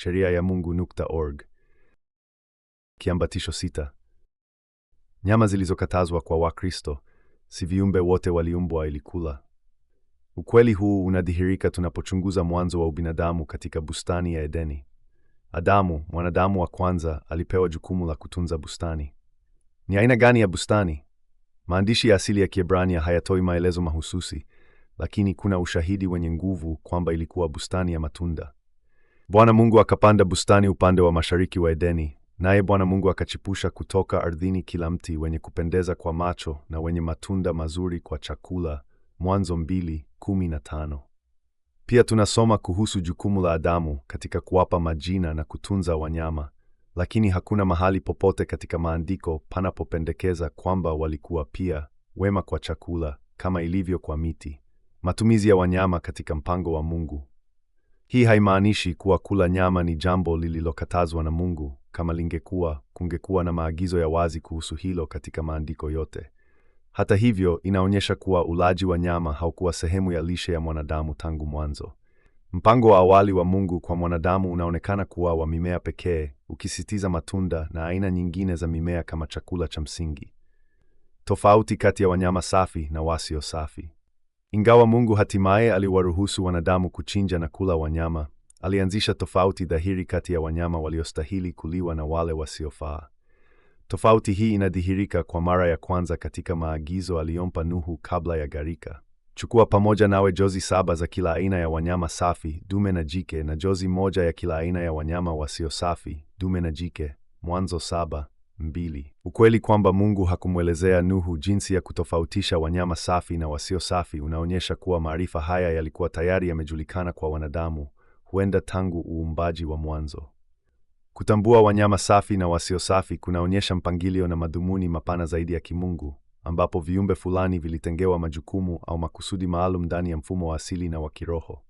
sheriayamungu.org. Kiambatisho 6. Nyama zilizokatazwa kwa Wakristo, si viumbe wote waliumbwa ili kula. Ukweli huu unadhihirika tunapochunguza mwanzo wa ubinadamu katika bustani ya Edeni. Adamu, mwanadamu wa kwanza, alipewa jukumu la kutunza bustani. Ni aina gani ya bustani? Maandishi ya asili ya Kiebrania hayatoi maelezo mahususi, lakini kuna ushahidi wenye nguvu kwamba ilikuwa bustani ya matunda. Bwana Mungu akapanda bustani upande wa mashariki wa Edeni, naye Bwana Mungu akachipusha kutoka ardhini kila mti wenye kupendeza kwa macho na wenye matunda mazuri kwa chakula. Mwanzo 2:15. Pia tunasoma kuhusu jukumu la Adamu katika kuwapa majina na kutunza wanyama, lakini hakuna mahali popote katika maandiko panapopendekeza kwamba walikuwa pia wema kwa chakula kama ilivyo kwa miti. Matumizi ya wanyama katika mpango wa Mungu. Hii haimaanishi kuwa kula nyama ni jambo lililokatazwa na Mungu. Kama lingekuwa, kungekuwa na maagizo ya wazi kuhusu hilo katika maandiko yote. Hata hivyo, inaonyesha kuwa ulaji wa nyama haukuwa sehemu ya lishe ya mwanadamu tangu mwanzo. Mpango wa awali wa Mungu kwa mwanadamu unaonekana kuwa wa mimea pekee, ukisisitiza matunda na aina nyingine za mimea kama chakula cha msingi. Tofauti kati ya wanyama safi na wasio safi. Ingawa Mungu hatimaye aliwaruhusu wanadamu kuchinja na kula wanyama, alianzisha tofauti dhahiri kati ya wanyama waliostahili kuliwa na wale wasiofaa. Tofauti hii inadhihirika kwa mara ya kwanza katika maagizo aliyompa Nuhu kabla ya gharika. Chukua pamoja nawe jozi 7 za kila aina ya wanyama safi, dume na jike, na jozi 1 ya kila aina ya wanyama wasio safi, dume na jike. Mwanzo 7:2. Ukweli kwamba Mungu hakumwelezea Nuhu jinsi ya kutofautisha wanyama safi na wasio safi unaonyesha kuwa maarifa haya yalikuwa tayari yamejulikana kwa wanadamu, huenda tangu uumbaji wa mwanzo. Kutambua wanyama safi na wasio safi kunaonyesha mpangilio na madhumuni mapana zaidi ya kimungu, ambapo viumbe fulani vilitengewa majukumu au makusudi maalum ndani ya mfumo wa asili na wa kiroho.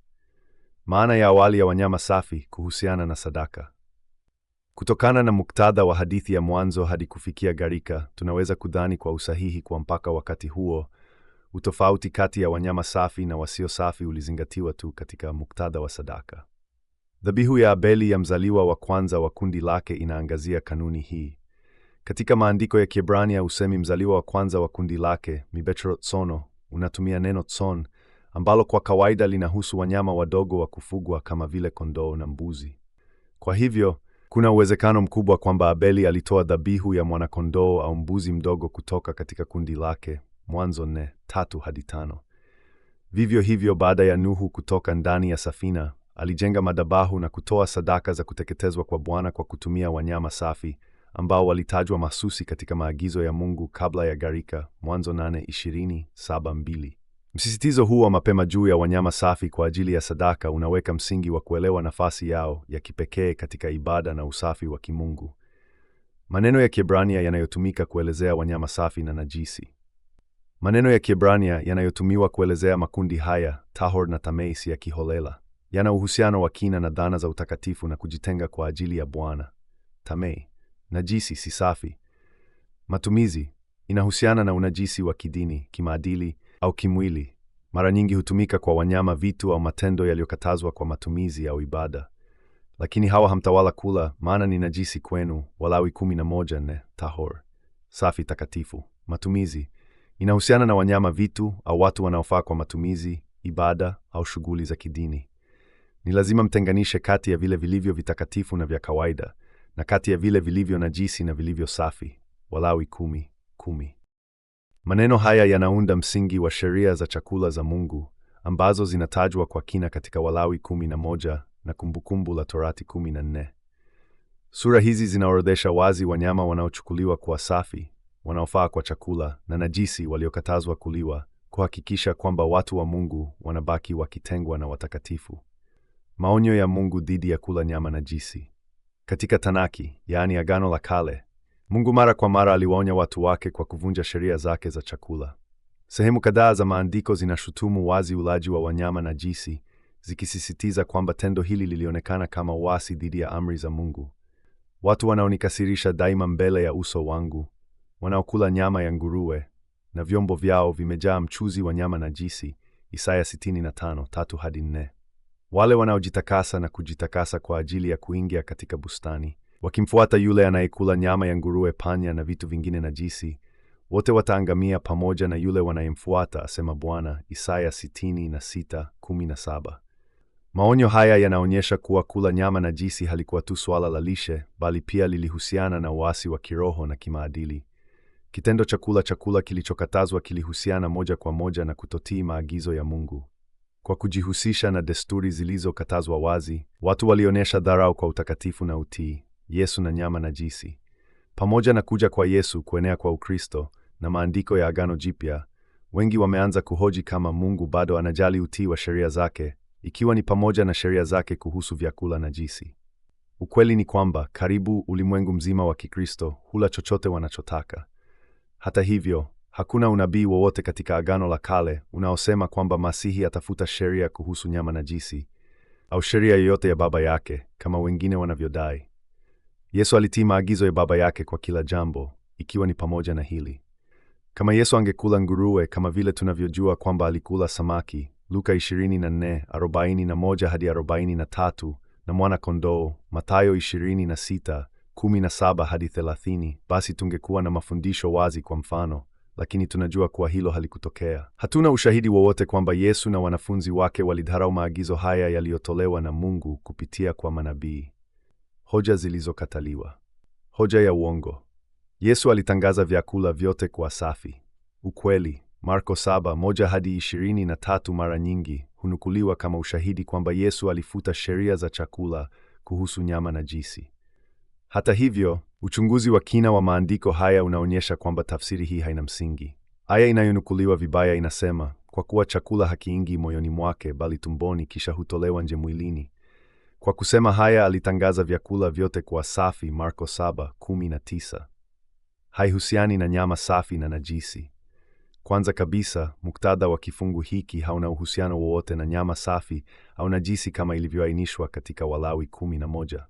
Maana ya awali ya wanyama safi kuhusiana na sadaka. Kutokana na muktadha wa hadithi ya mwanzo hadi kufikia gharika, tunaweza kudhani kwa usahihi kwa mpaka wakati huo, utofauti kati ya wanyama safi na wasio safi ulizingatiwa tu katika muktadha wa sadaka. Dhabihu ya Abeli ya mzaliwa wa kwanza wa kundi lake inaangazia kanuni hii. Katika maandiko ya Kiebrania usemi mzaliwa wa kwanza wa kundi lake, mibetro tsono, unatumia neno tson, ambalo kwa kawaida linahusu wanyama wadogo wa kufugwa kama vile kondoo na mbuzi. Kwa hivyo, kuna uwezekano mkubwa kwamba Abeli alitoa dhabihu ya mwanakondoo au mbuzi mdogo kutoka katika kundi lake, Mwanzo 4:3-5. Vivyo hivyo, baada ya Nuhu kutoka ndani ya safina, alijenga madhabahu na kutoa sadaka za kuteketezwa kwa Bwana kwa kutumia wanyama safi, ambao walitajwa mahsusi katika maagizo ya Mungu kabla ya gharika, Mwanzo 8:20-7:2. Msisitizo huu wa mapema juu ya wanyama safi kwa ajili ya sadaka unaweka msingi wa kuelewa nafasi yao ya kipekee katika ibada na usafi wa kimungu. Maneno ya Kiebrania yanayotumika kuelezea wanyama safi na najisi. Maneno ya Kiebrania yanayotumiwa kuelezea makundi haya, tahor na tamei, si ya kiholela. Yana uhusiano wa kina na dhana za utakatifu na kujitenga kwa ajili ya Bwana. Tamei, najisi, si safi. Matumizi inahusiana na unajisi wa kidini, kimaadili au kimwili. Mara nyingi hutumika kwa wanyama, vitu au matendo yaliyokatazwa kwa matumizi au ibada. Lakini hawa hamtawala kula, maana ni najisi kwenu. Walawi 11:4. Tahor, safi, takatifu. Matumizi inahusiana na wanyama, vitu au watu wanaofaa kwa matumizi, ibada au shughuli za kidini. Ni lazima mtenganishe kati ya vile vilivyo vitakatifu na vya kawaida, na kati ya vile vilivyo najisi na vilivyo safi. Walawi 10:10. Maneno haya yanaunda msingi wa sheria za chakula za Mungu, ambazo zinatajwa kwa kina katika Walawi 11 na Kumbukumbu la Torati 14. Sura hizi zinaorodhesha wazi wanyama wanaochukuliwa kuwa safi, wanaofaa kwa chakula, na najisi, waliokatazwa kuliwa, kuhakikisha kwamba watu wa Mungu wanabaki wakitengwa na watakatifu. Maonyo ya Mungu dhidi ya kula nyama najisi. Katika Tanaki, yaani Agano la Kale, Mungu mara kwa mara aliwaonya watu wake kwa kuvunja sheria zake za chakula. Sehemu kadhaa za maandiko zinashutumu wazi ulaji wa wanyama najisi, zikisisitiza kwamba tendo hili lilionekana kama uasi dhidi ya amri za Mungu. Watu wanaonikasirisha daima mbele ya uso wangu, wanaokula nyama ya nguruwe, na vyombo vyao vimejaa mchuzi wa nyama najisi. Isaya 65:3-4. wale wanaojitakasa na kujitakasa kwa ajili ya kuingia katika bustani, wakimfuata yule anayekula nyama ya nguruwe, panya na vitu vingine najisi, wote wataangamia pamoja na yule wanayemfuata, asema Bwana. Isaya 66:17. Maonyo haya yanaonyesha kuwa kula nyama najisi halikuwa tu swala la lishe, bali pia lilihusiana na uasi wa kiroho na kimaadili. Kitendo cha kula chakula kilichokatazwa kilihusiana moja kwa moja na kutotii maagizo ya Mungu. Kwa kujihusisha na desturi zilizokatazwa wazi, watu walionyesha dharau kwa utakatifu na utii. Yesu na nyama najisi. Pamoja na kuja kwa Yesu, kuenea kwa Ukristo na maandiko ya Agano Jipya, wengi wameanza kuhoji kama Mungu bado anajali utii wa sheria zake, ikiwa ni pamoja na sheria zake kuhusu vyakula najisi. Ukweli ni kwamba karibu ulimwengu mzima wa Kikristo hula chochote wanachotaka. Hata hivyo, hakuna unabii wowote katika Agano la Kale unaosema kwamba Masihi atafuta sheria kuhusu nyama najisi au sheria yoyote ya baba yake kama wengine wanavyodai. Yesu alitii maagizo ya baba yake kwa kila jambo, ikiwa ni pamoja na hili. Kama Yesu angekula nguruwe kama vile tunavyojua kwamba alikula samaki, Luka 24:41-43, na mwana kondoo, Mathayo 26:17-30, basi tungekuwa na mafundisho wazi kwa mfano, lakini tunajua kuwa hilo halikutokea. Hatuna ushahidi wowote kwamba Yesu na wanafunzi wake walidharau maagizo haya yaliyotolewa na Mungu kupitia kwa manabii. Hoja zilizokataliwa. Hoja ya uongo. Yesu alitangaza vyakula vyote kuwa safi. Ukweli. Marko 7:1-23 mara nyingi hunukuliwa kama ushahidi kwamba Yesu alifuta sheria za chakula kuhusu nyama najisi. Hata hivyo, uchunguzi wa kina wa maandiko haya unaonyesha kwamba tafsiri hii haina msingi. Aya inayonukuliwa vibaya inasema, kwa kuwa chakula hakiingi moyoni mwake bali tumboni, kisha hutolewa nje mwilini. Kwa kusema haya alitangaza vyakula vyote kuwa safi, Marko 7:19. Haihusiani na nyama safi na najisi. Kwanza kabisa, muktadha wa kifungu hiki hauna uhusiano wowote na nyama safi au najisi kama ilivyoainishwa katika Walawi 11.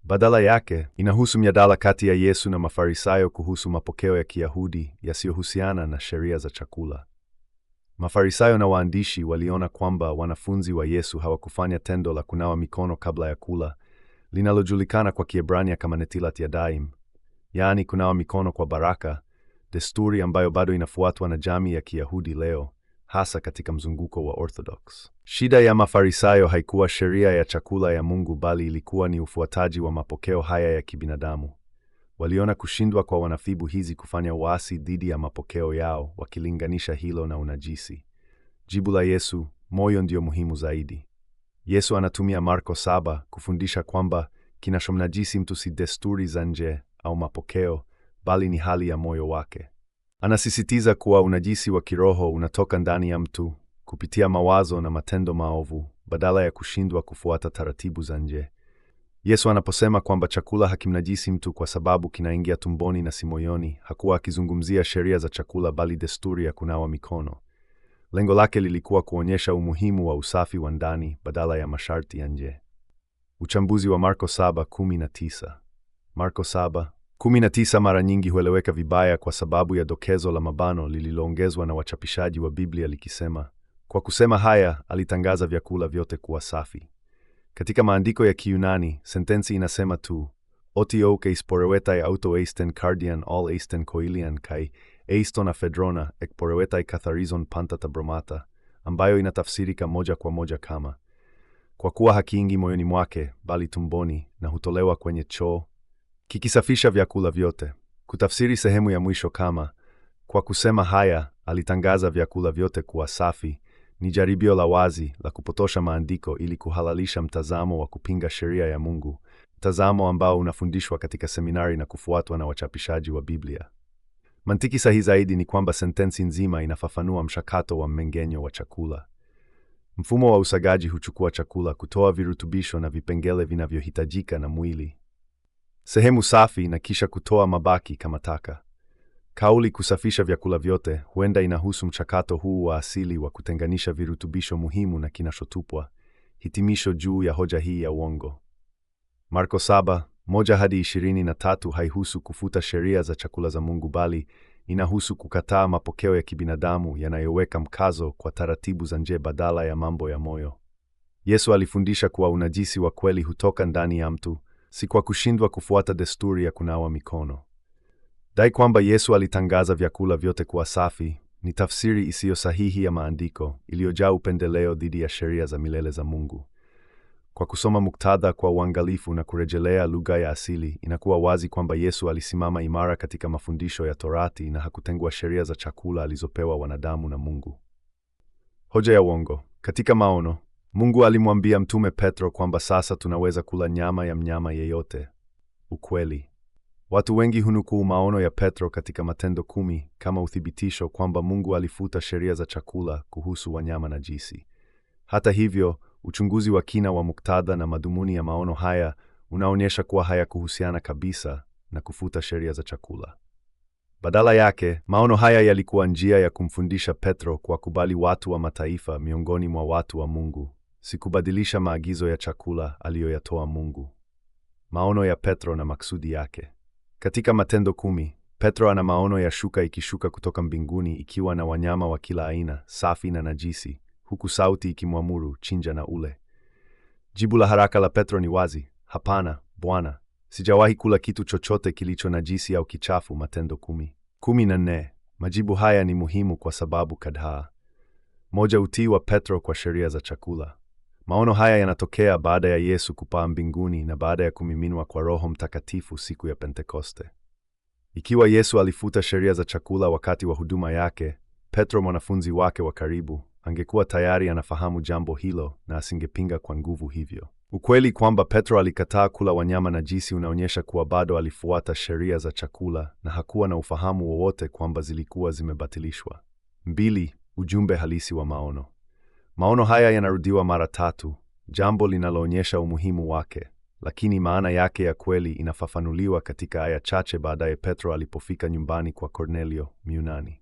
Badala yake, inahusu mjadala kati ya Yesu na Mafarisayo kuhusu mapokeo ya Kiyahudi yasiyohusiana na sheria za chakula. Mafarisayo na waandishi waliona kwamba wanafunzi wa Yesu hawakufanya tendo la kunawa mikono kabla ya kula, linalojulikana kwa Kiebrania kama netilat yadayim, yaani kunawa mikono kwa baraka, desturi ambayo bado inafuatwa na jamii ya Kiyahudi leo, hasa katika mzunguko wa Orthodox. Shida ya Mafarisayo haikuwa sheria ya chakula ya Mungu, bali ilikuwa ni ufuataji wa mapokeo haya ya kibinadamu. Waliona kushindwa kwa wanafibu hizi kufanya uasi dhidi ya mapokeo yao, wakilinganisha hilo na unajisi. Jibu la Yesu: moyo ndio muhimu zaidi. Yesu anatumia Marko 7 kufundisha kwamba kinachomnajisi mtu si desturi za nje au mapokeo, bali ni hali ya moyo wake. Anasisitiza kuwa unajisi wa kiroho unatoka ndani ya mtu kupitia mawazo na matendo maovu, badala ya kushindwa kufuata taratibu za nje. Yesu anaposema kwamba chakula hakimnajisi mtu kwa sababu kinaingia tumboni na si moyoni, hakuwa akizungumzia sheria za chakula bali desturi ya kunawa mikono. Lengo lake lilikuwa kuonyesha umuhimu wa usafi wa ndani badala ya masharti ya nje. Uchambuzi wa Marko 7:19. Marko 7:19 mara nyingi hueleweka vibaya kwa sababu ya dokezo la mabano lililoongezwa na wachapishaji wa Biblia likisema, kwa kusema haya alitangaza vyakula vyote kuwa safi. Katika maandiko ya Kiyunani, sentensi inasema tu, otio keis porewetai auto eisten cardian all eisten koilian kai eiston afedrona ek porewetai katharizon pantata bromata, ambayo inatafsirika moja kwa moja kama, kwa kuwa hakiingi moyoni mwake bali tumboni na hutolewa kwenye choo, kikisafisha vyakula vyote. Kutafsiri sehemu ya mwisho kama, kwa kusema haya alitangaza vyakula vyote kuwa safi, ni jaribio la wazi la kupotosha maandiko ili kuhalalisha mtazamo wa kupinga sheria ya Mungu, mtazamo ambao unafundishwa katika seminari na kufuatwa na wachapishaji wa Biblia. Mantiki sahihi zaidi ni kwamba sentensi nzima inafafanua mchakato wa mmeng'enyo wa chakula. Mfumo wa usagaji huchukua chakula, kutoa virutubisho na vipengele vinavyohitajika na mwili, sehemu safi, na kisha kutoa mabaki kama taka. Kauli kusafisha vyakula vyote huenda inahusu mchakato huu wa asili wa kutenganisha virutubisho muhimu na kinachotupwa. Hitimisho juu ya hoja hii ya uongo. Marko 7:1-23 haihusu kufuta sheria za chakula za Mungu, bali inahusu kukataa mapokeo ya kibinadamu yanayoweka mkazo kwa taratibu za nje badala ya mambo ya moyo. Yesu alifundisha kuwa unajisi wa kweli hutoka ndani ya mtu, si kwa kushindwa kufuata desturi ya kunawa mikono. Dai kwamba Yesu alitangaza vyakula vyote kuwa safi ni tafsiri isiyo sahihi ya maandiko iliyojaa upendeleo dhidi ya sheria za milele za Mungu. Kwa kusoma muktadha kwa uangalifu na kurejelea lugha ya asili, inakuwa wazi kwamba Yesu alisimama imara katika mafundisho ya Torati na hakutengua sheria za chakula alizopewa wanadamu na Mungu. Hoja ya uongo. Katika maono, Mungu alimwambia Mtume Petro kwamba sasa tunaweza kula nyama ya mnyama yeyote. Ukweli. Watu wengi hunukuu maono ya Petro katika Matendo 10 kama uthibitisho kwamba Mungu alifuta sheria za chakula kuhusu wanyama najisi. Hata hivyo, uchunguzi wa kina wa muktadha na madhumuni ya maono haya unaonyesha kuwa hayakuhusiana kabisa na kufuta sheria za chakula. Badala yake, maono haya yalikuwa njia ya kumfundisha Petro kuwakubali watu wa mataifa miongoni mwa watu wa Mungu, si kubadilisha maagizo ya chakula aliyoyatoa Mungu. Maono ya Petro na maksudi yake. Katika Matendo 10, Petro ana maono ya shuka ikishuka kutoka mbinguni ikiwa na wanyama wa kila aina, safi na najisi, huku sauti ikimwamuru, chinja na ule. Jibu la haraka la Petro ni wazi, hapana, Bwana, sijawahi kula kitu chochote kilicho najisi au kichafu. Matendo 10:14. Majibu haya ni muhimu kwa sababu kadhaa. Moja, utii wa Petro kwa sheria za chakula. Maono haya yanatokea baada ya Yesu kupaa mbinguni na baada ya kumiminwa kwa Roho Mtakatifu siku ya Pentekoste. Ikiwa Yesu alifuta sheria za chakula wakati wa huduma yake, Petro, mwanafunzi wake wa karibu, angekuwa tayari anafahamu jambo hilo na asingepinga kwa nguvu hivyo. Ukweli kwamba Petro alikataa kula wanyama najisi unaonyesha kuwa bado alifuata sheria za chakula na hakuwa na ufahamu wowote kwamba zilikuwa zimebatilishwa. 2. Ujumbe halisi wa maono. Maono haya yanarudiwa mara 3, jambo linaloonyesha umuhimu wake, lakini maana yake ya kweli inafafanuliwa katika aya chache baadaye Petro alipofika nyumbani kwa Kornelio, Myunani.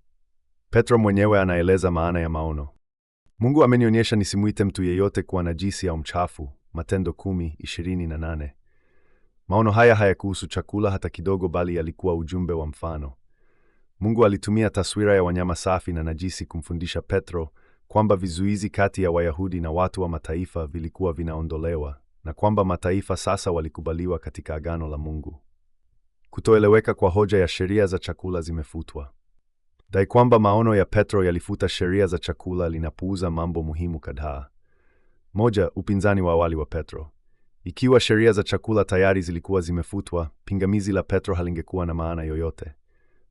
Petro mwenyewe anaeleza maana ya maono. Mungu amenionyesha nisimuite mtu yeyote kuwa najisi au mchafu. Matendo 10:28. Maono haya hayakuhusu chakula hata kidogo, bali yalikuwa ujumbe wa mfano. Mungu alitumia taswira ya wanyama safi na najisi kumfundisha Petro kwamba vizuizi kati ya Wayahudi na watu wa mataifa vilikuwa vinaondolewa na kwamba mataifa sasa walikubaliwa katika agano la Mungu. Kutoeleweka kwa hoja ya sheria za chakula zimefutwa. Dai kwamba maono ya Petro yalifuta sheria za chakula linapuuza mambo muhimu kadhaa. Moja, upinzani wa awali wa Petro. Ikiwa sheria za chakula tayari zilikuwa zimefutwa, pingamizi la Petro halingekuwa na maana yoyote.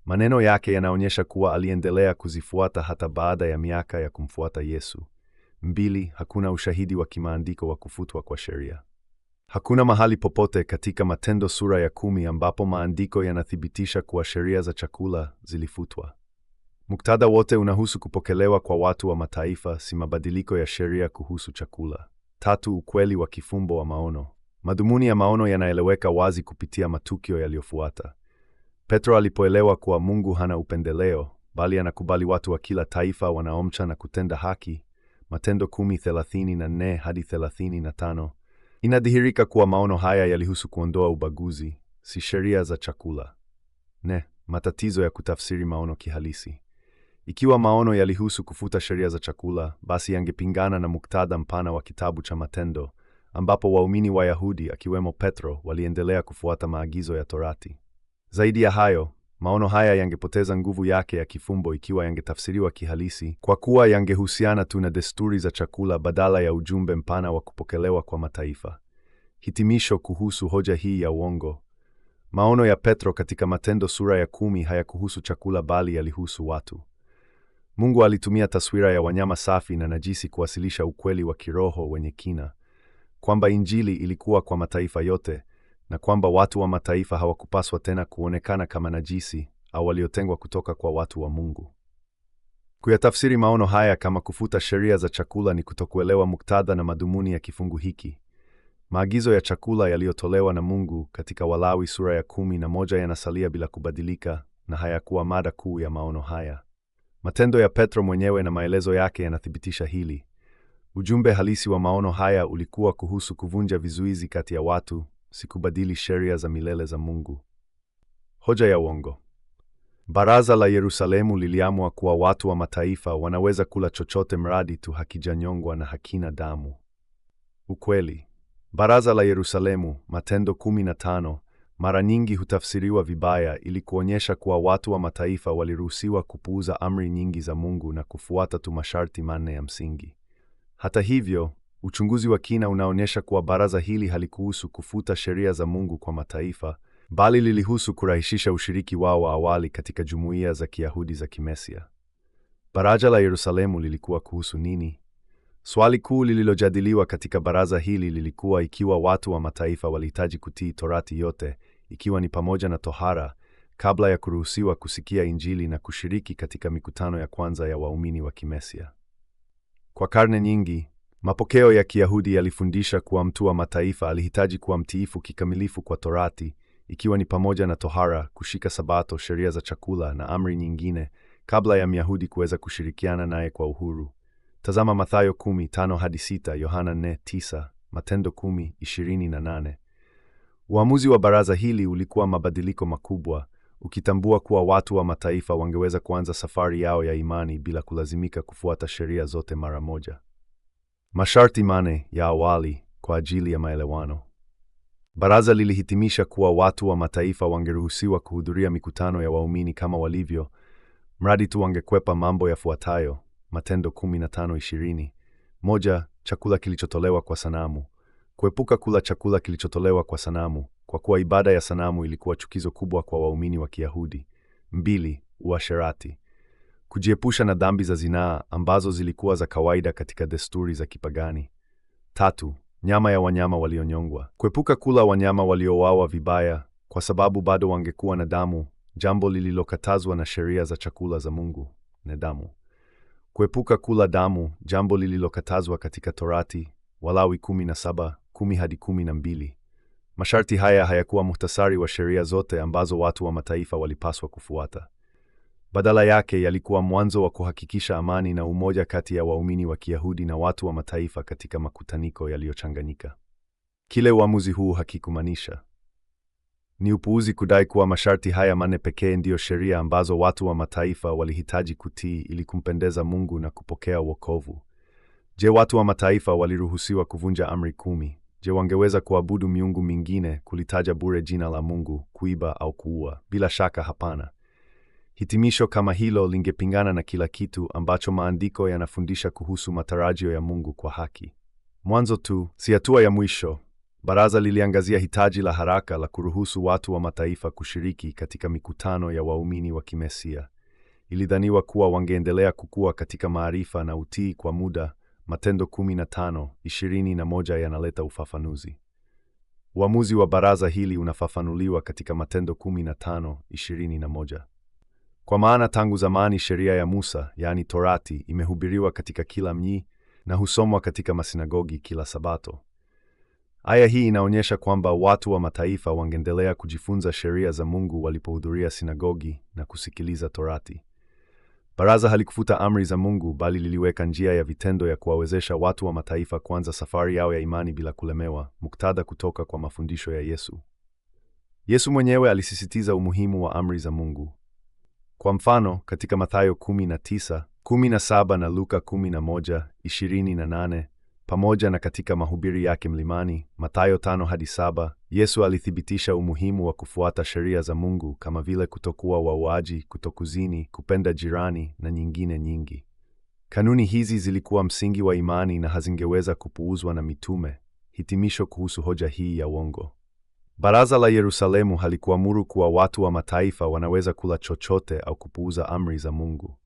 Maneno yake yanaonyesha kuwa aliendelea kuzifuata hata baada ya miaka ya kumfuata Yesu. 2. Hakuna ushahidi wa kimaandiko wa kufutwa kwa sheria. Hakuna mahali popote katika Matendo sura ya 10 ambapo maandiko yanathibitisha kuwa sheria za chakula zilifutwa. Muktadha wote unahusu kupokelewa kwa watu wa mataifa, si mabadiliko ya sheria kuhusu chakula. 3. Ukweli wa kifumbo wa maono. Madhumuni ya maono yanaeleweka wazi kupitia matukio yaliyofuata. Petro alipoelewa kuwa Mungu hana upendeleo, bali anakubali watu wa kila taifa wanaomcha na kutenda haki. Matendo 10:34 hadi 35. Inadhihirika kuwa maono haya yalihusu kuondoa ubaguzi, si sheria za chakula. 4. Matatizo ya kutafsiri maono kihalisi. Ikiwa maono yalihusu kufuta sheria za chakula, basi yangepingana na muktadha mpana wa kitabu cha Matendo, ambapo waumini Wayahudi akiwemo Petro waliendelea kufuata maagizo ya Torati. Zaidi ya hayo, maono haya yangepoteza nguvu yake ya kifumbo ikiwa yangetafsiriwa kihalisi, kwa kuwa yangehusiana tu na desturi za chakula badala ya ujumbe mpana wa kupokelewa kwa mataifa. Hitimisho kuhusu hoja hii ya uongo. Maono ya Petro katika Matendo sura ya 10 hayakuhusu chakula bali yalihusu watu. Mungu alitumia taswira ya wanyama safi na najisi kuwasilisha ukweli wa kiroho wenye kina, kwamba Injili ilikuwa kwa mataifa yote na kwamba watu wa mataifa hawakupaswa tena kuonekana kama najisi au waliotengwa kutoka kwa watu wa Mungu. Kuyatafsiri maono haya kama kufuta sheria za chakula ni kutokuelewa muktadha na madhumuni ya kifungu hiki. Maagizo ya chakula yaliyotolewa na Mungu katika Walawi sura ya 11 yanasalia bila kubadilika na hayakuwa mada kuu ya maono haya. Matendo ya Petro mwenyewe na maelezo yake yanathibitisha hili. Ujumbe halisi wa maono haya ulikuwa kuhusu kuvunja vizuizi kati ya watu, si kubadili sheria za milele za Mungu. Hoja ya uongo. Baraza la Yerusalemu liliamua kuwa watu wa mataifa wanaweza kula chochote mradi tu hakijanyongwa na hakina damu. Ukweli. Baraza la Yerusalemu, Matendo 15, mara nyingi hutafsiriwa vibaya ili kuonyesha kuwa watu wa mataifa waliruhusiwa kupuuza amri nyingi za Mungu na kufuata tu masharti manne ya msingi. Hata hivyo, uchunguzi wa kina unaonyesha kuwa baraza hili halikuhusu kufuta sheria za Mungu kwa mataifa, bali lilihusu kurahisisha ushiriki wao wa awali katika jumuiya za Kiyahudi za Kimesia. Baraza la Yerusalemu lilikuwa kuhusu nini? Swali kuu lililojadiliwa katika baraza hili lilikuwa ikiwa watu wa mataifa walihitaji kutii Torati yote, ikiwa ni pamoja na tohara, kabla ya kuruhusiwa kusikia Injili na kushiriki katika mikutano ya kwanza ya waumini wa Kimesia. Kwa karne nyingi, mapokeo ya Kiyahudi yalifundisha kuwa mtu wa mataifa alihitaji kuwa mtiifu kikamilifu kwa Torati, ikiwa ni pamoja na tohara, kushika Sabato, sheria za chakula na amri nyingine, kabla ya Myahudi kuweza kushirikiana naye kwa uhuru. Tazama Mathayo 10:5-6, Yohana 4:9, Matendo 10:28. Uamuzi wa baraza hili ulikuwa mabadiliko makubwa, ukitambua kuwa watu wa mataifa wangeweza kuanza safari yao ya imani bila kulazimika kufuata sheria zote mara moja. Masharti mane ya awali kwa ajili ya maelewano. Baraza lilihitimisha kuwa watu wa mataifa wangeruhusiwa kuhudhuria mikutano ya waumini kama walivyo, mradi tu wangekwepa mambo yafuatayo. Matendo 15:20. Moja, chakula kilichotolewa kwa sanamu. Kuepuka kula chakula kilichotolewa kwa sanamu, kwa kuwa ibada ya sanamu ilikuwa chukizo kubwa kwa waumini wa Kiyahudi. 2, uasherati. Kujiepusha na dhambi za zinaa ambazo zilikuwa za kawaida katika desturi za kipagani. 3, nyama ya wanyama walionyongwa. Kuepuka kula wanyama waliouawa vibaya, kwa sababu bado wangekuwa na damu, jambo lililokatazwa na sheria za chakula za Mungu, na damu. Kuepuka kula damu, jambo lililokatazwa katika Torati, Walawi 17:10-12. Masharti haya hayakuwa muhtasari wa sheria zote ambazo watu wa mataifa walipaswa kufuata. Badala yake yalikuwa mwanzo wa kuhakikisha amani na umoja kati ya waumini wa Kiyahudi na watu wa mataifa katika makutaniko yaliyochanganyika. Kile uamuzi huu hakikumaanisha ni upuuzi kudai kuwa masharti haya manne pekee ndiyo sheria ambazo watu wa mataifa walihitaji kutii ili kumpendeza Mungu na kupokea wokovu. Je, watu wa mataifa waliruhusiwa kuvunja amri 10? Je, wangeweza kuabudu miungu mingine, kulitaja bure jina la Mungu, kuiba au kuua? Bila shaka hapana. Hitimisho kama hilo lingepingana na kila kitu ambacho maandiko yanafundisha kuhusu matarajio ya Mungu kwa haki. Mwanzo tu, si hatua ya mwisho. Baraza liliangazia hitaji la haraka la kuruhusu watu wa mataifa kushiriki katika mikutano ya waumini wa Kimesia. Ilidhaniwa kuwa wangeendelea kukua katika maarifa na utii kwa muda. Matendo 15:21 yanaleta ufafanuzi. Uamuzi wa baraza hili unafafanuliwa katika Matendo 15:21. Kwa maana tangu zamani sheria ya Musa, yaani Torati, imehubiriwa katika kila mji na husomwa katika masinagogi kila Sabato. Aya hii inaonyesha kwamba watu wa mataifa wangeendelea kujifunza sheria za Mungu walipohudhuria sinagogi na kusikiliza Torati. Baraza halikufuta amri za Mungu, bali liliweka njia ya vitendo ya kuwawezesha watu wa mataifa kuanza safari yao ya imani bila kulemewa. Muktadha kutoka kwa mafundisho ya Yesu. Yesu mwenyewe alisisitiza umuhimu wa amri za Mungu. Kwa mfano, katika Mathayo 19:17 na Luka 11:28, pamoja na katika mahubiri yake mlimani, Mathayo 5-7, Yesu alithibitisha umuhimu wa kufuata sheria za Mungu kama vile kutokuwa wauaji, kutokuzini, kupenda jirani na nyingine nyingi. Kanuni hizi zilikuwa msingi wa imani na hazingeweza kupuuzwa na mitume. Hitimisho kuhusu hoja hii ya uongo. Baraza la Yerusalemu halikuamuru kuwa watu wa mataifa wanaweza kula chochote au kupuuza amri za Mungu.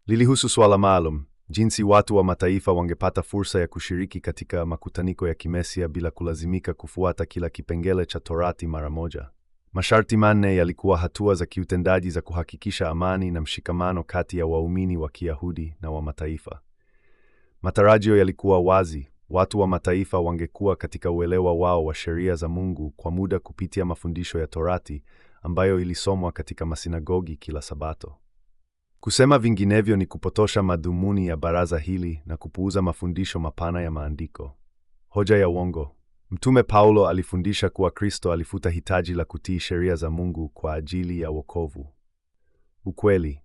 Lilihusu swala maalum, jinsi watu wa mataifa wangepata fursa ya kushiriki katika makutaniko ya Kimesia bila kulazimika kufuata kila kipengele cha Torati mara moja. Masharti manne yalikuwa hatua za kiutendaji za kuhakikisha amani na mshikamano kati ya waumini wa Kiyahudi na wa mataifa. Matarajio yalikuwa wazi. Watu wa mataifa wangekuwa katika uelewa wao wa sheria za Mungu kwa muda kupitia mafundisho ya Torati ambayo ilisomwa katika masinagogi kila Sabato. Kusema vinginevyo ni kupotosha madhumuni ya baraza hili na kupuuza mafundisho mapana ya maandiko. Hoja ya uongo. Mtume Paulo alifundisha kuwa Kristo alifuta hitaji la kutii sheria za Mungu kwa ajili ya wokovu. Ukweli.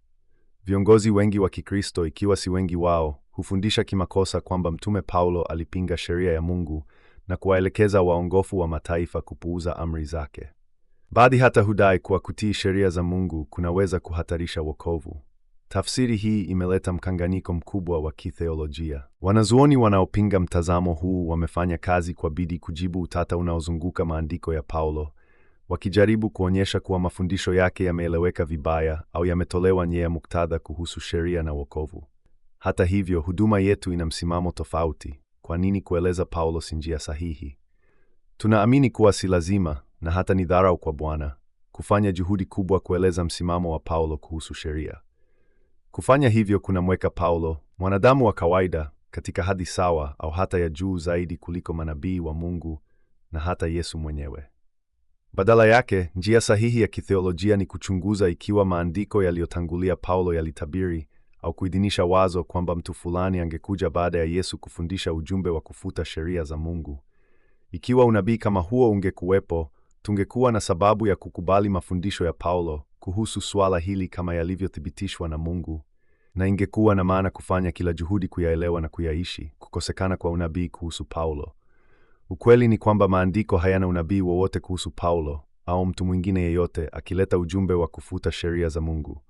Viongozi wengi wa Kikristo, ikiwa si wengi wao, hufundisha kimakosa kwamba Mtume Paulo alipinga sheria ya Mungu na kuwaelekeza waongofu wa mataifa kupuuza amri zake. Baadhi hata hudai kuwa kutii sheria za Mungu kunaweza kuhatarisha wokovu. Tafsiri hii imeleta mkanganyiko mkubwa wa kitheolojia. Wanazuoni wanaopinga mtazamo huu wamefanya kazi kwa bidii kujibu utata unaozunguka maandiko ya Paulo, wakijaribu kuonyesha kuwa mafundisho yake yameeleweka vibaya au yametolewa nje ya muktadha kuhusu sheria na wokovu. Hata hivyo, huduma yetu ina msimamo tofauti. Kwa nini kueleza Paulo si njia sahihi? Tunaamini kuwa si lazima, na hata ni dharau kwa Bwana, kufanya juhudi kubwa kueleza msimamo wa Paulo kuhusu sheria. Kufanya hivyo kunamweka Paulo, mwanadamu wa kawaida, katika hadhi sawa au hata ya juu zaidi kuliko manabii wa Mungu na hata Yesu mwenyewe. Badala yake, njia sahihi ya kitheolojia ni kuchunguza ikiwa maandiko yaliyotangulia Paulo yalitabiri au kuidhinisha wazo kwamba mtu fulani angekuja baada ya Yesu kufundisha ujumbe wa kufuta sheria za Mungu. Ikiwa unabii kama huo ungekuwepo, tungekuwa na sababu ya kukubali mafundisho ya Paulo kuhusu suala hili kama yalivyothibitishwa na Mungu, na ingekuwa na maana kufanya kila juhudi kuyaelewa na kuyaishi. Kukosekana kwa unabii kuhusu Paulo. Ukweli ni kwamba maandiko hayana unabii wowote kuhusu Paulo au mtu mwingine yeyote akileta ujumbe wa kufuta sheria za Mungu.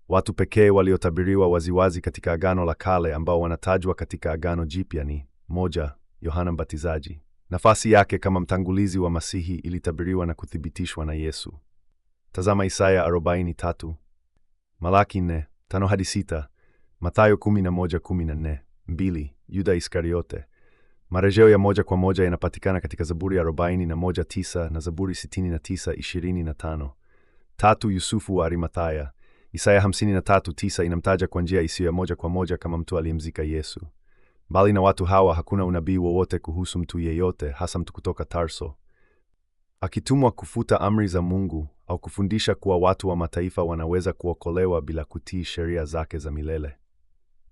Watu pekee waliotabiriwa waziwazi katika Agano la Kale ambao wanatajwa katika Agano Jipya ni: moja, Yohana Mbatizaji. Nafasi yake kama mtangulizi wa Masihi ilitabiriwa na kuthibitishwa na Yesu. Tazama Isaya 43, Malaki 4:5-6, Mathayo 11:14. 2. Yuda Iskariote. Marejeo ya moja kwa moja yanapatikana katika Zaburi 41:9 na Zaburi 69:25. 3. Yusufu wa Arimathaya. Isaya 53:9 inamtaja kwa njia isiyo ya moja kwa moja kama mtu aliyemzika Yesu. Bali na watu hawa hakuna unabii wowote kuhusu mtu yeyote, hasa mtu kutoka Tarso, akitumwa kufuta amri za Mungu au kufundisha kuwa watu wa mataifa wanaweza kuokolewa bila kutii sheria zake za milele.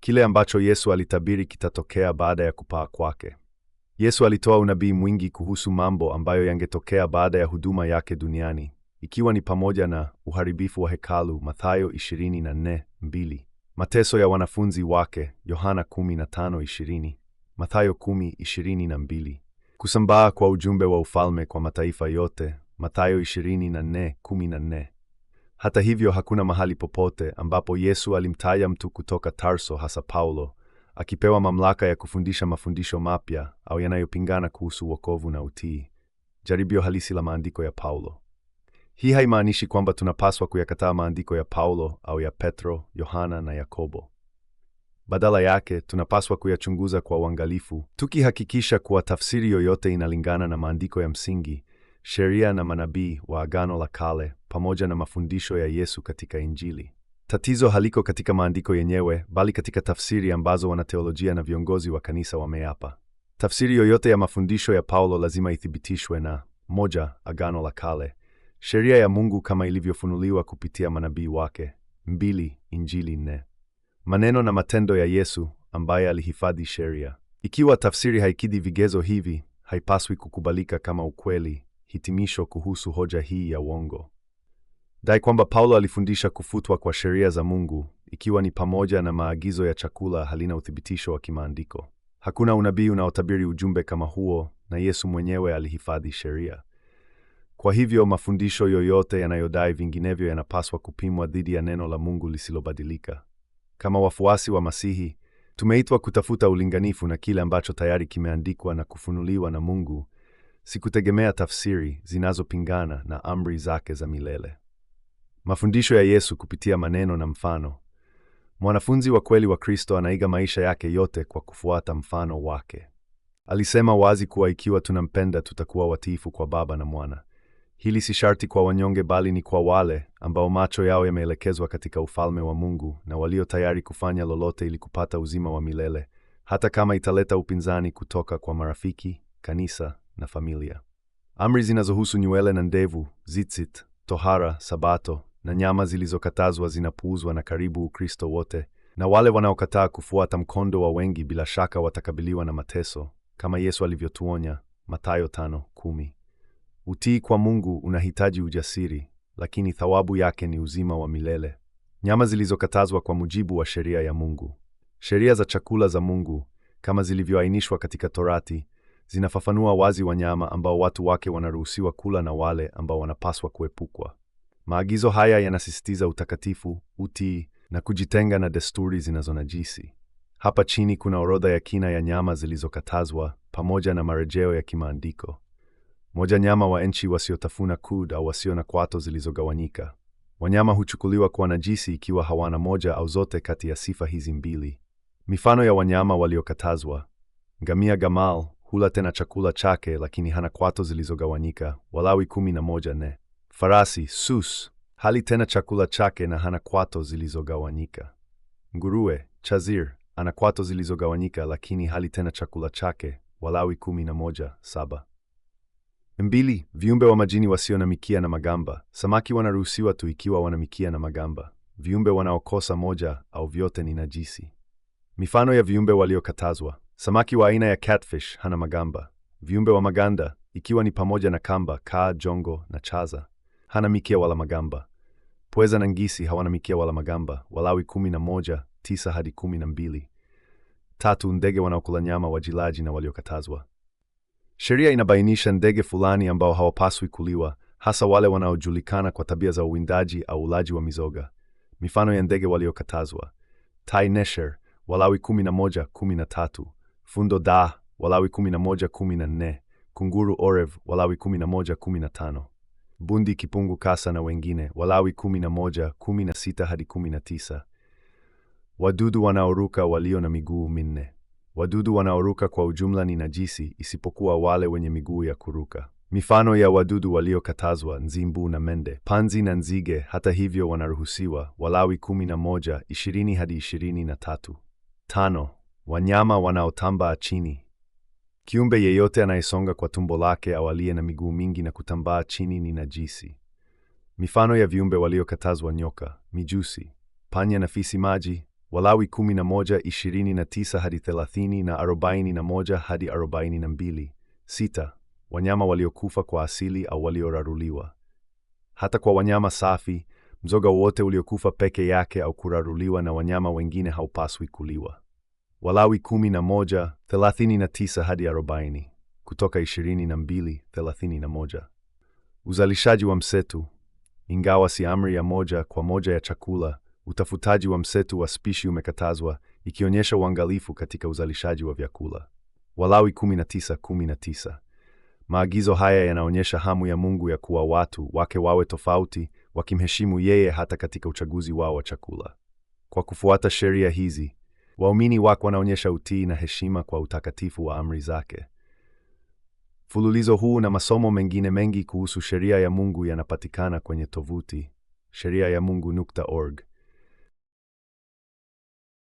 Kile ambacho Yesu alitabiri kitatokea baada ya kupaa kwake. Yesu alitoa unabii mwingi kuhusu mambo ambayo yangetokea baada ya huduma yake duniani, ikiwa ni pamoja na uharibifu wa hekalu, Mathayo 24:2, mateso ya wanafunzi wake, Yohana 15:20, Mathayo 10:22, kusambaa kwa ujumbe wa ufalme kwa mataifa yote, Mathayo 24:14. Hata hivyo, hakuna mahali popote ambapo Yesu alimtaja mtu kutoka Tarso, hasa Paulo, akipewa mamlaka ya kufundisha mafundisho mapya au yanayopingana kuhusu wokovu na utii. Jaribio halisi la maandiko ya Paulo. Hii haimaanishi kwamba tunapaswa kuyakataa maandiko ya Paulo au ya Petro, Yohana na Yakobo. Badala yake, tunapaswa kuyachunguza kwa uangalifu, tukihakikisha kuwa tafsiri yoyote inalingana na maandiko ya msingi, sheria na manabii wa Agano la Kale, pamoja na mafundisho ya Yesu katika Injili. Tatizo haliko katika maandiko yenyewe, bali katika tafsiri ambazo wanateolojia na viongozi wa kanisa wameyapa. Tafsiri yoyote ya mafundisho ya Paulo lazima ithibitishwe na: moja, Agano la Kale, sheria ya Mungu kama ilivyofunuliwa kupitia manabii wake; 2, Injili; 4, maneno na matendo ya Yesu ambaye alihifadhi sheria. Ikiwa tafsiri haikidhi vigezo hivi, haipaswi kukubalika kama ukweli. Hitimisho kuhusu hoja hii ya uongo. Dai kwamba Paulo alifundisha kufutwa kwa sheria za Mungu, ikiwa ni pamoja na maagizo ya chakula, halina uthibitisho wa kimaandiko. Hakuna unabii unaotabiri ujumbe kama huo, na Yesu mwenyewe alihifadhi sheria. Kwa hivyo, mafundisho yoyote yanayodai vinginevyo yanapaswa kupimwa dhidi ya neno la Mungu lisilobadilika. Kama wafuasi wa Masihi, tumeitwa kutafuta ulinganifu na kile ambacho tayari kimeandikwa na kufunuliwa na Mungu, si kutegemea tafsiri zinazopingana na amri zake za milele. Mafundisho ya Yesu kupitia maneno na mfano. Mwanafunzi wa kweli wa Kristo anaiga maisha yake yote kwa kufuata mfano wake. Alisema wazi kuwa ikiwa tunampenda, tutakuwa watiifu kwa Baba na Mwana. Hili si sharti kwa wanyonge, bali ni kwa wale ambao macho yao yameelekezwa katika ufalme wa Mungu na walio tayari kufanya lolote ili kupata uzima wa milele, hata kama italeta upinzani kutoka kwa marafiki, kanisa na familia. Amri zinazohusu nywele na ndevu, tzitzit, tohara, sabato na nyama zilizokatazwa zinapuuzwa na karibu Ukristo wote, na wale wanaokataa kufuata mkondo wa wengi bila shaka watakabiliwa na mateso, kama Yesu alivyotuonya, Mathayo 5:10. Utii kwa Mungu unahitaji ujasiri, lakini thawabu yake ni uzima wa milele. Nyama zilizokatazwa kwa mujibu wa sheria ya Mungu. Sheria za chakula za Mungu, kama zilivyoainishwa katika Torati, Zinafafanua wazi wanyama ambao watu wake wanaruhusiwa kula na wale ambao wanapaswa kuepukwa. Maagizo haya yanasisitiza utakatifu, utii na kujitenga na desturi zinazonajisi. Hapa chini kuna orodha ya kina ya nyama zilizokatazwa pamoja na marejeo ya kimaandiko. Moja, nyama wa nchi wasiotafuna kud au wasio na kwato zilizogawanyika. Wanyama huchukuliwa kuwa najisi ikiwa hawana moja au zote kati ya sifa hizi mbili. Mifano ya wanyama waliokatazwa: ngamia gamal hula tena chakula chake lakini hana kwato zilizogawanyika, Walawi 11:4. Farasi sus hali tena chakula chake na hana kwato zilizogawanyika. Nguruwe chazir ana kwato zilizogawanyika lakini hali tena chakula chake, Walawi 11:7. 2. Viumbe wa majini wasio na mikia na magamba. Samaki wanaruhusiwa tu ikiwa wana mikia na magamba. Viumbe wanaokosa moja au vyote ni najisi. Mifano ya viumbe waliokatazwa: samaki wa aina ya catfish hana magamba. Viumbe wa maganda ikiwa ni pamoja na kamba, kaa, jongo na chaza hana mikia wala magamba. Pweza na ngisi hawana mikia wala magamba, Walawi 11:9-12. 3. Ndege wanaokula nyama, wajilaji na waliokatazwa. Sheria inabainisha ndege fulani ambao hawapaswi kuliwa, hasa wale wanaojulikana kwa tabia za uwindaji au ulaji wa mizoga. Mifano ya ndege waliokatazwa: tai nesher, Walawi 11:13, fundo da, Walawi 11:14, kunguru orev, Walawi 11:15, bundi, kipungu, kasa na wengine, Walawi 11:16-19. Wadudu wanaoruka walio na miguu minne. Wadudu wanaoruka kwa ujumla ni najisi isipokuwa wale wenye miguu ya kuruka. Mifano ya wadudu waliokatazwa: nzimbu na mende, panzi na nzige, hata hivyo wanaruhusiwa, Walawi 11:20-23. 5. Wanyama wanaotambaa chini. Kiumbe yeyote anayesonga kwa tumbo lake au aliye na miguu mingi na kutambaa chini ni najisi. Mifano ya viumbe waliokatazwa: nyoka, mijusi, panya na fisi maji, Walawi 11:29-30 na 41-42. 6. Wanyama waliokufa kwa asili au walioraruliwa. Hata kwa wanyama safi, mzoga wote uliokufa peke yake au kuraruliwa na wanyama wengine haupaswi kuliwa. Walawi 11:39-40, Kutoka 22:31. Uzalishaji wa msetu. Ingawa si amri ya moja kwa moja ya chakula, utafutaji wa msetu wa spishi umekatazwa, ikionyesha uangalifu katika uzalishaji wa vyakula. Walawi 19:19. Maagizo haya yanaonyesha hamu ya Mungu ya kuwa watu wake wawe tofauti, wakimheshimu yeye hata katika uchaguzi wao wa chakula. Kwa kufuata sheria hizi, waumini wake wanaonyesha utii na heshima kwa utakatifu wa amri zake. Mfululizo huu na masomo mengine mengi kuhusu sheria ya Mungu yanapatikana kwenye tovuti sheriayamungu.org.